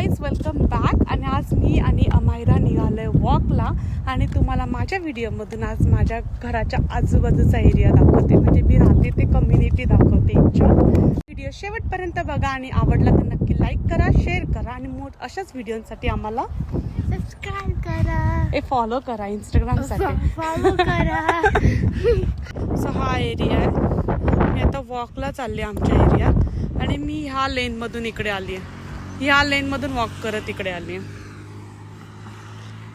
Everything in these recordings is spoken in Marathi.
Guys, welcome back. आणि आज मी आणि अमायरा निघालोय वॉकला. आणि तुम्हाला माझ्या व्हिडिओमधून आज माझ्या घराच्या आजूबाजूचा एरिया दाखवते, म्हणजे मी राहते ते कम्युनिटी दाखवते. व्हिडिओ शेवटपर्यंत बघा आणि आवडला तर नक्की लाईक करा, शेअर करा आणि अशाच व्हिडिओसाठी आम्हाला सबस्क्राईब करा, फॉलो करा इंस्टाग्रामसाठी. फॉलो करा. सो हा एरिया आहे. मी आता वॉकला चालले आमच्या एरियात आणि मी ह्या लेनमधून इकडे आली आहे. ह्या लेनमधून वॉक करत इकडे आली आहे.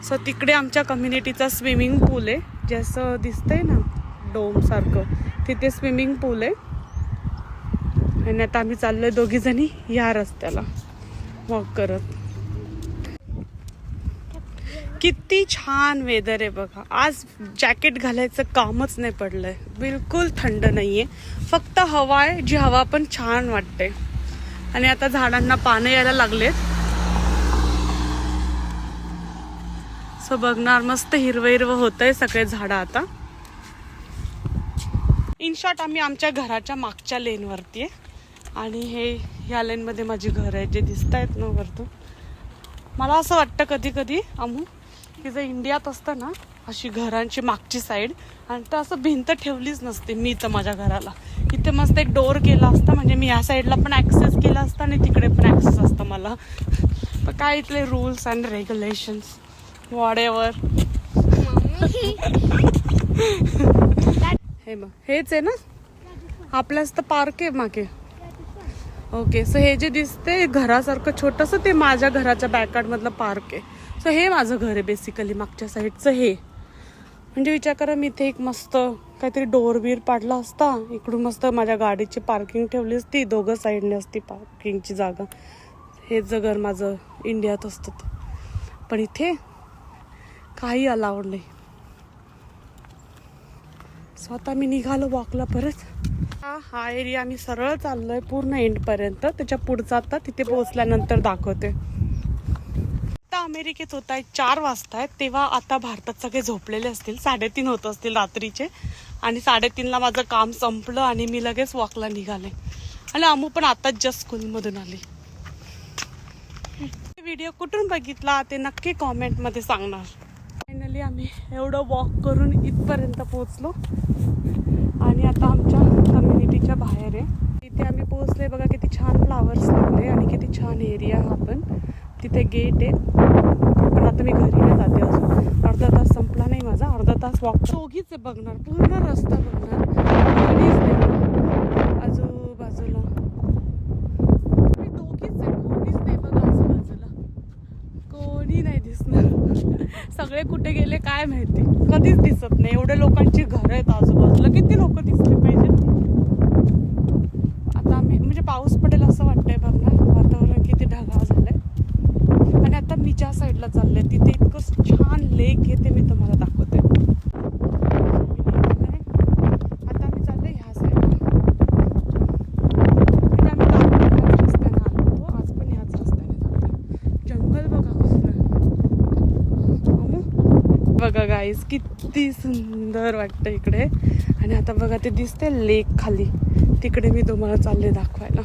सो तिकडे आमच्या कम्युनिटीचा स्विमिंग पूल आहे, जसं दिसतंय ना डोम सारखं, तिथे स्विमिंग पूल आहे. आणि आता आम्ही चाललोय दोघी जणी ह्या रस्त्याला वॉक करत. किती छान वेदर आहे बघा. आज जॅकेट घालायचं कामच नाही पडलंय. बिलकुल थंड नाहीये, फक्त हवा आहे, जी हवा पण छान वाटते. आणि आता झाडांना पानं यायला लागलेत. सो बघणार, मस्त हिरवं हिरवं होतंय सगळे झाडं आता. इन शॉर्ट आम्ही आमच्या घराच्या मागच्या लेनवरती आहे. आणि हे ह्या लेनमध्ये माझी घर आहे, जे दिसत आहेत ना वरतून. मला असं वाटतं कधी कधी आम्ही की जर इंडियात असतं ना अशी घरांची मागची साईड, आणि तर असं भिंत ठेवलीच नसते मी तर माझ्या घराला. इथे मस्त एक डोर केला असता, म्हणजे मी या साईडला पण ॲक्सेस केला असता आणि तिकडे पण ॲक्सेस असतं मला. पण काय इथले रूल्स अँड रेग्युलेशन्स वॉडेवर. हे मग हेच आहे ना आपल्याच तर पार्क आहे मागे. ओके, सो हे जे दिसते घरासारखं छोटंसं, ते माझ्या घराच्या बॅकयार्ड मधलं पार्क आहे. सो हे माझं घर आहे बेसिकली मागच्या साईडचं. हे म्हणजे विचार करा, मी इथे एक मस्त काहीतरी डोर बीर पाडला असता, इकडून मस्त माझ्या गाडीची पार्किंग ठेवली असती, दोघं साईडने असती पार्किंगची जागा. हे जर माझं इंडियात असतं, पण इथे काही अलाउड नाही. स्वतः मी निघालो वॉकला परत. हा एरिया आम्ही सरळ चाललोय पूर्ण एंड पर्यंत. त्याच्या पुढचा आता तिथे पोहोचल्यानंतर दाखवते. आता अमेरिकेत होत आहे 4 वाजता आहेत, तेव्हा आता भारतात सगळे झोपलेले असतील. 3:30 होत असतील रात्रीचे. आणि 3:30ला माझं काम संपलं आणि मी लगेच वॉकला निघाले. आणि अमू पण आता जस्ट स्कूलमधून आली. व्हिडिओ कुठून बघितला ते नक्की कॉमेंटमध्ये सांगणार. फायनली आम्ही एवढं वॉक करून इथपर्यंत पोहोचलो आणि आता आमच्या कम्युनिटीच्या बाहेर आहे. इथे आम्ही पोहोचले. बघा किती छान फ्लावर्स लागले आणि किती छान एरिया हा. पण तिथे गेट आहे. पण आता मी घरी नाही जाते अजून. अर्धा तास संपला नाही माझा, अर्धा तास वॉक. दोघीच आहे बघणार, पूर्ण रस्ता बघणार. कोणीच नाही आजूबाजूला. मी दोघीच आहे, कोणीच नाही बघा आजूबाजूला. कोणी नाही दिसणार. सगळे कुठे गेले काय माहिती, कधीच दिसत नाही. एवढे लोकांची घरं आहेत आजूबाजूला, किती लोक दिसले पाहिजे. आता आम्ही म्हणजे पाऊस पडेल असं वाटतंय बघणार. वातावरण किती ढगाळ झालंय. आणि आता मी ज्या साईडला चालले तिथे इतकं छान लेक आहे, ते मी तुम्हाला दाखवते. आता आम्ही चाललोय ह्या साईडला. म्हणजे आम्ही काल ह्याच रस्त्याने आलो होतो, आज पण ह्याच रस्त्याने जातो. जंगल बघा कसलं. बघा गाईस, किती सुंदर वाटतं इकडे. आणि आता बघा ते दिसते लेक खाली, तिकडे मी तुम्हाला चालले दाखवायला.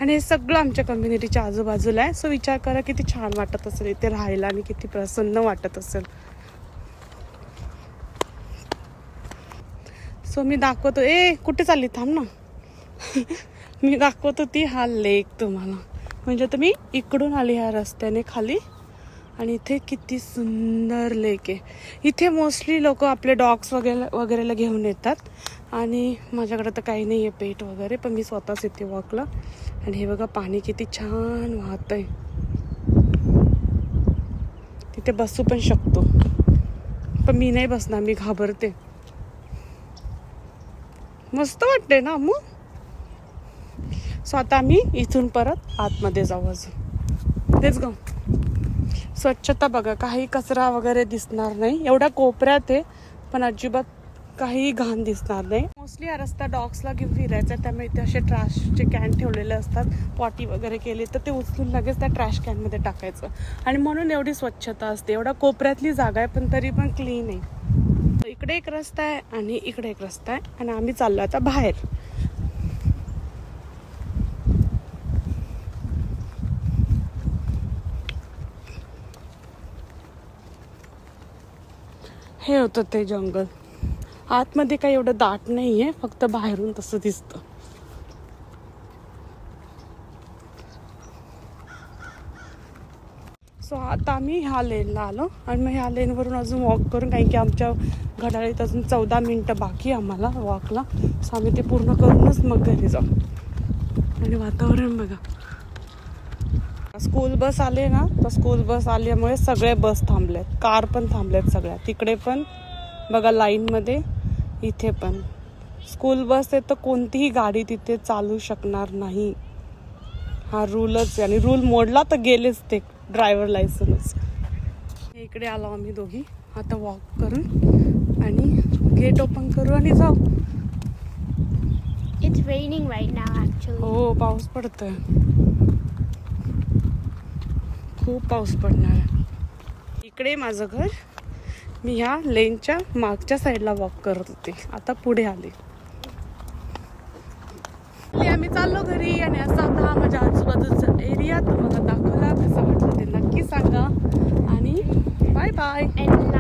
आणि हे सगळं आमच्या कम्युनिटीच्या आजूबाजूला आहे. सो विचार करा किती छान वाटत असेल इथे राहायला आणि किती प्रसन्न वाटत असेल. सो मी दाखवतो. कुठे चालली, थांब ना. मी दाखवतो ती हा लेक तुम्हाला. म्हणजे तुम्ही इकडून आली ह्या रस्त्याने खाली, आणि इथे किती सुंदर लेक आहे. इथे मोस्टली लोक आपले डॉग्स वगैरेला घेऊन येतात. आणि माझ्याकडे तर काही नाही आहे पेट वगैरे, पण मी स्वतःच येते वॉकला. आणि हे बघा पाणी किती छान वाहत आहे. तिथे बसू पण शकतो, पण मी नाही बसणार, मी घाबरते. मस्त वाटते ना मग. सो आता आम्ही इथून परत आतमध्ये जाऊ. अजून तेच ग स्वच्छता बघा, काही कचरा वगैरे दिसणार नाही. एवढ्या कोपऱ्यात आहे पण अजिबात काही घाण दिसणार नाही. मोस्टली हा रस्ता डॉग्सला घेऊन फिरायचा, त्यामुळे इथे असे ट्रॅशचे कॅन ठेवलेले असतात. पॉटी वगैरे केली तर ते उचलून लगेच त्या ट्रॅश कॅनमध्ये टाकायचं. आणि म्हणून एवढी स्वच्छता असते. एवढ्या कोपऱ्यातली जागा आहे पण तरी पण क्लीन आहे. इकडे एक रस्ता आहे आणि इकडे एक रस्ता आहे. आणि आम्ही चाललो आता बाहेर. हे होतं ते जंगल. आतमध्ये काही एवढं दाट नाही आहे, फक्त बाहेरून तसं दिसतं. सो आता आम्ही ह्या लेनला आलो आणि मग ह्या लेनवरून अजून वॉक करून, कारण की आमच्या घड्याळीत अजून 14 मिनटं बाकी आहे आम्हाला वॉकला. सो आम्ही ते पूर्ण करूनच मग घरी जाऊ. आणि वातावरण बघा. स्कूल बस आले ना, तर स्कूल बस आल्यामुळे सगळे बस थांबलेत, कार पण थांबलेत सगळ्या. तिकडे पण बघा लाईनमध्ये, इथे पण स्कूल बस आहे, तर कोणतीही गाडी तिथे चालू शकणार नाही. हा रूलच आहे, आणि रूल मोडला तर गेलेच ते ड्रायव्हर लायसन्स. इकडे आलो आम्ही दोघी आता वॉक करून, आणि गेट ओपन करू आणि जाऊ. It's raining right now actually. हो, पाऊस पडतोय, खूप पाऊस पडणार आहे. इकडे माझं घर. मी ह्या लेनच्या मागच्या साईडला वॉक करत होते, आता पुढे आले. आम्ही चाललो घरी. आणि असा आता हा माझ्या आजूबाजूचा एरिया तुम्हाला दाखवला. कसा वाटलं ते नक्की सांगा. आणि बाय बाय. And